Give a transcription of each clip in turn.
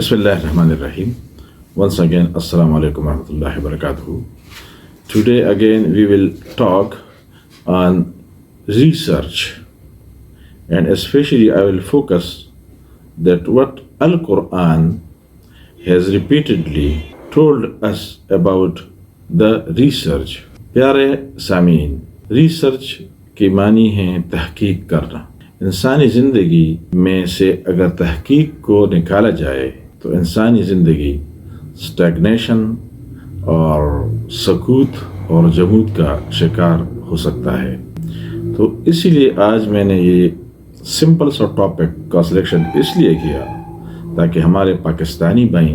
Bismillahirrahmanirrahim. Once again, Assalamu alaikum warahmatullahi wabarakatuh. Today again we will talk on research, and especially I will focus that what Al Quraan has repeatedly told us about the research. प्यारे सामीन, research की मानी है तहकीक करना. इंसानी ज़िंदगी में से अगर तहकीक को निकाला जाए तो इंसानी ज़िंदगी स्टैग्नेशन और सकूत और जमूद का शिकार हो सकता है. तो इसीलिए आज मैंने ये सिंपल सा टॉपिक का सिलेक्शन इसलिए किया ताकि हमारे पाकिस्तानी भाई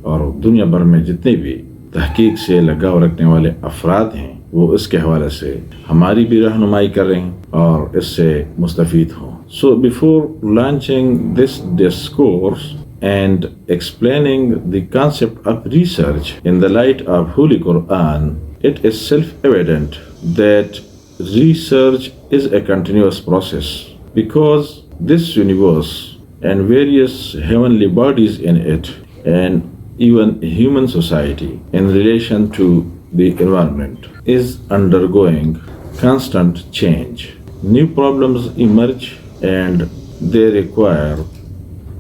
और दुनिया भर में जितने भी तहकीक से लगाव रखने वाले अफराद हैं वो इसके हवाले से हमारी भी रहनुमाई करें और इससे मुस्तफीद हों. So before launching this discourse and explaining the concept of research in the light of Holy Quraan, it is self-evident that research is a continuous process because this universe and various heavenly bodies in it and even human society in relation to the environment is undergoing constant change. New problems emerge and they require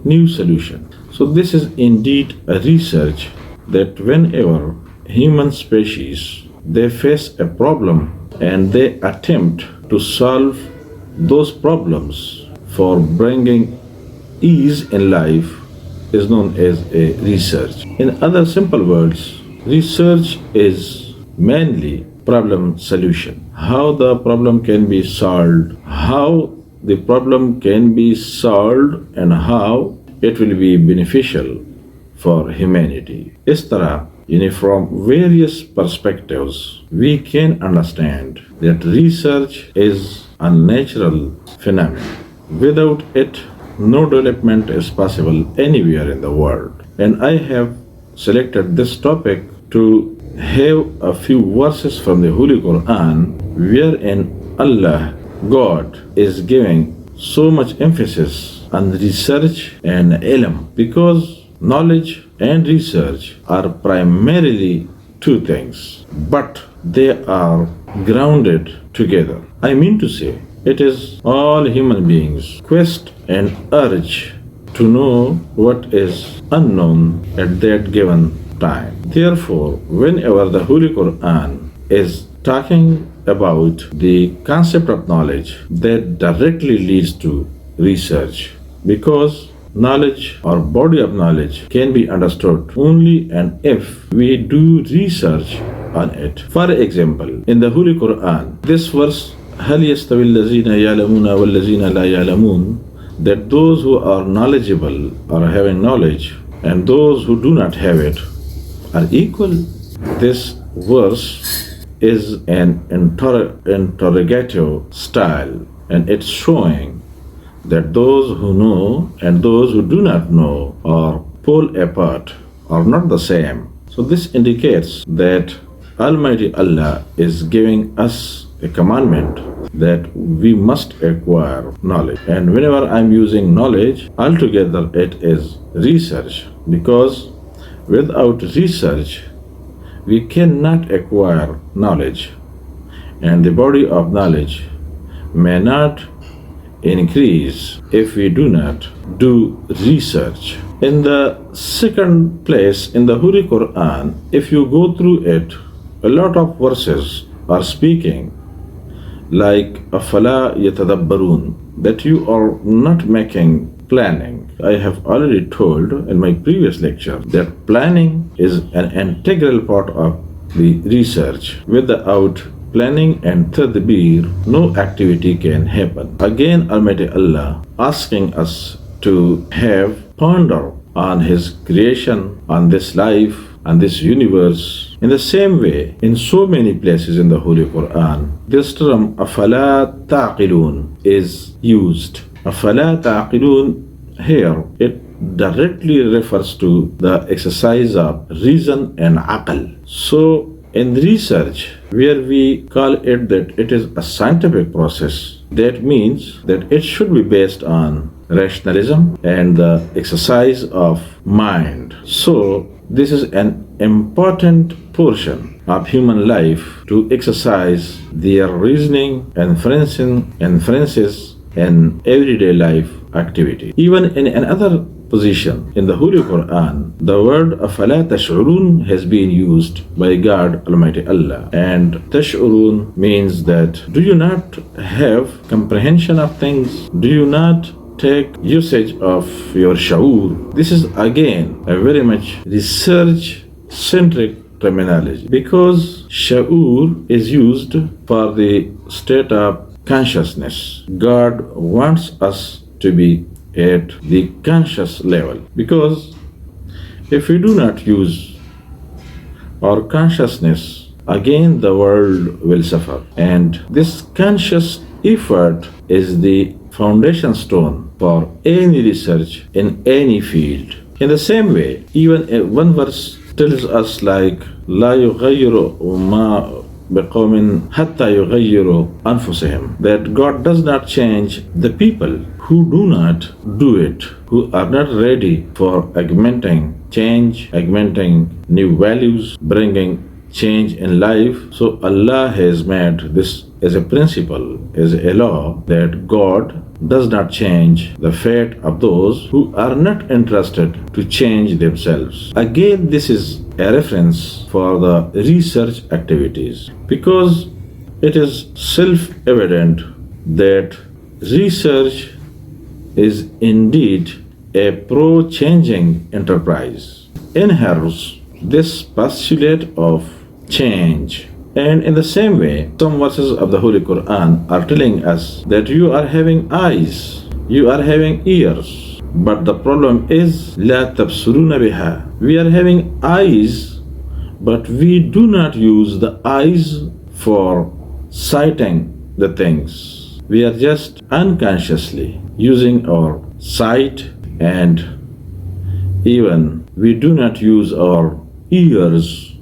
new solutions. So this is indeed a research that whenever human species they face a problem and they attempt to solve those problems for bringing ease in life is known as a research. In other simple words, research is mainly problem solution. How the problem can be solved, how the problem can be solved and how it will be beneficial for humanity. इस तरह from various perspectives we can understand that research is a natural phenomenon. Without it, no development is possible anywhere in the world. And I have selected this topic to have a few verses from the Holy Quraan wherein Allah, God, is giving so much emphasis on research and ilm because knowledge and research are primarily two things, but they are grounded together. I mean to say, it is all human beings' quest and urge to know what is unknown at that given time. Therefore, whenever the Holy Quraan is talking about the concept of knowledge, that directly leads to research because knowledge or body of knowledge can be understood only and if we do research on it. For example, in the Holy Quraan, this verse هل يستوي الذين يعلمون والذين لا يعلمون, that those who are knowledgeable or having knowledge and those who do not have it are equal. This verse is an interrogative style and it's showing that those who know and those who do not know are pulled apart, are not the same. So this indicates that Almighty Allah is giving us a commandment that we must acquire knowledge. And whenever I'm using knowledge, altogether it is research because without research we cannot acquire knowledge and the body of knowledge may not increase if we do not do research. In the second place, in the Holy Qur'an, if you go through it, a lot of verses are speaking like afala yatadabbarun, that you are not making planning. I have already told in my previous lecture that planning is an integral part of the research. Without planning and tadbir, no activity can happen. Again, Almighty Allah asking us to have ponder on His creation, on this life, on this universe. In the same way, in so many places in the Holy Qur'an, this term afala ta'qilun is used. Afala ta'qilun here, it directly refers to the exercise of reason and aql. So in research, where we call it that it is a scientific process, that means that it should be based on rationalism and the exercise of mind. So, this is an important portion of human life to exercise their reasoning, inferences, and everyday life activity. Even in another position in the Holy Quraan, the word أَفَلَا تَشْعُرُونَ has been used by God Almighty Allah. And tash'urun means that do you not have comprehension of things? Do you not take usage of your sha'ur? This is again a very much research-centric terminology because sha'ur is used for the state of consciousness. God wants us to be at the conscious level because if we do not use our consciousness, again the world will suffer. And this conscious effort is the foundation stone for any research in any field. In the same way, even one verse tells us like لا يغير ما بقوم حتى يغيروا أنفسهم, that God does not change the people who do not do it, who are not ready for augmenting change, augmenting new values, bringing change in life. So Allah has made this as a principle, as a law, that God does not change the fate of those who are not interested to change themselves. Again, this is a reference for the research activities because it is self-evident that research is indeed a pro-changing enterprise. Inherits this postulate of change. And in the same way, some verses of the Holy Quraan are telling us that you are having eyes, you are having ears, but the problem is لا تبصرون بها. We are having eyes, but we do not use the eyes for sighting the things. We are just unconsciously using our sight, and even we do not use our ears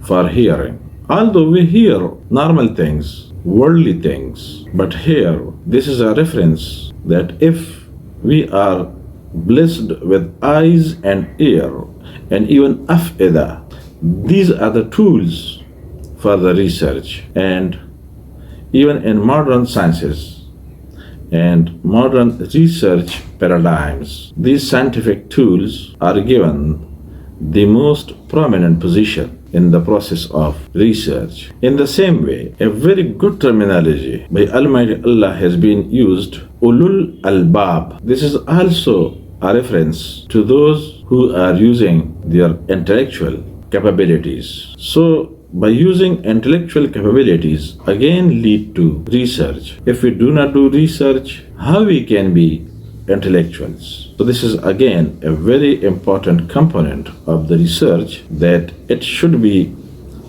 for hearing. Although we hear normal things, worldly things, but here this is a reference that if we are blessed with eyes and ear and even af'ida, these are the tools for the research. And even in modern sciences and modern research paradigms, these scientific tools are given the most prominent position in the process of research. In the same way, a very good terminology by Almighty Allah has been used, ulul albab. This is also a reference to those who are using their intellectual capabilities. So, by using intellectual capabilities, again lead to research. If we do not do research, how we can be intellectuals? So this is again a very important component of the research, that it should be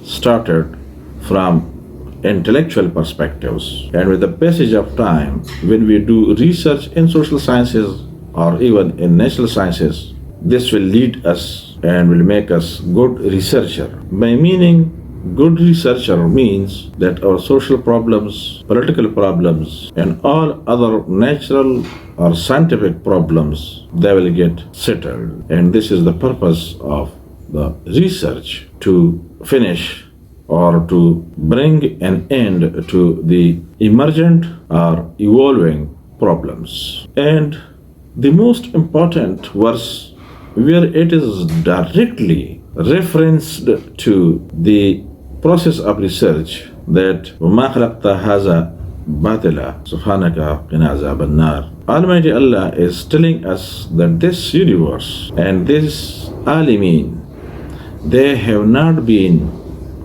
started from intellectual perspectives. And with the passage of time, when we do research in social sciences or even in natural sciences, this will lead us and will make us good researcher. By meaning good researcher means that our social problems, political problems, and all other natural or scientific problems, they will get settled. And this is the purpose of the research, to finish or to bring an end to the emergent or evolving problems. And the most important verse where it is directly referenced to the process of research, that وَمَا خَلَقْتَ هَذَا بَاطِلًا سُبْحَانَكَ قِنَا عَذَابَ النَّارِ. Almighty Allah is telling us that this universe and this alimeen, they have not been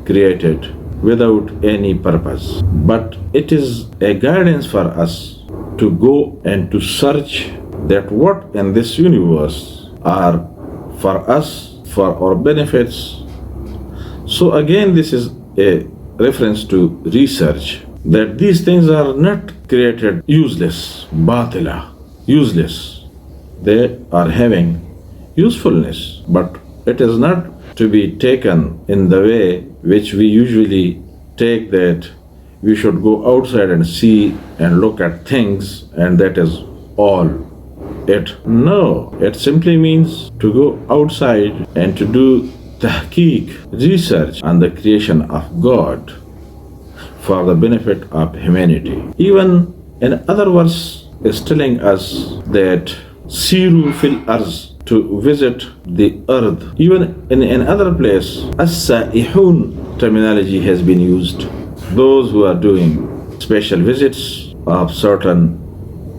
created without any purpose, but it is a guidance for us to go and to search that what in this universe are for us, for our benefits. So again, this is a reference to research, that these things are not created useless, batila, useless. They are having usefulness, but it is not to be taken in the way which we usually take, that we should go outside and see and look at things, and that is all. it. No, it simply means to go outside and to do tahqiq, research on the creation of God for the benefit of humanity. Even in other verse is telling us that siru fil arz, to visit the earth. Even in another place, as-sa'ihun terminology has been used. Those who are doing special visits of certain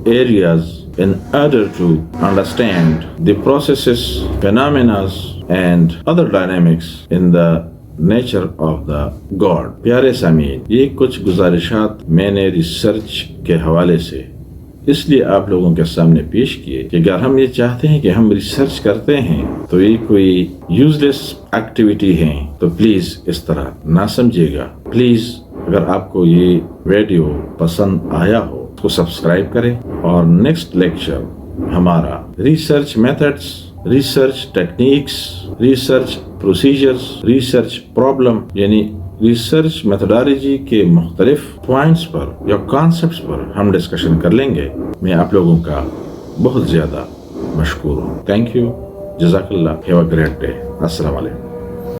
areas in order to understand the processes, phenomena and other dynamics in the nature of the God. प्यारे सामीन, ये कुछ गुजारिशात मैंने research के हवाले से इसलिए आप लोगों के सामने पेश किए कि अगर हम ये चाहते हैं कि हम रिसर्च करते हैं तो ये कोई यूजलेस एक्टिविटी है तो प्लीज इस तरह ना समझिएगा. प्लीज अगर आपको ये वीडियो पसंद आया हो तो सब्सक्राइब करें और नेक्स्ट लेक्चर हमारा research methods, research techniques, research procedures, research problem यानी रिसर्च मेथोडोलॉजी के मुख्तलिफ पॉइंट्स पर या कॉन्सेप्ट्स पर हम डिस्कशन कर लेंगे. मैं आप लोगों का बहुत ज़्यादा मशकूर हूँ. थैंक यू, जज़ाकल्लाह, हैव अ ग्रेट डे. अस्सलाम वालेकुम.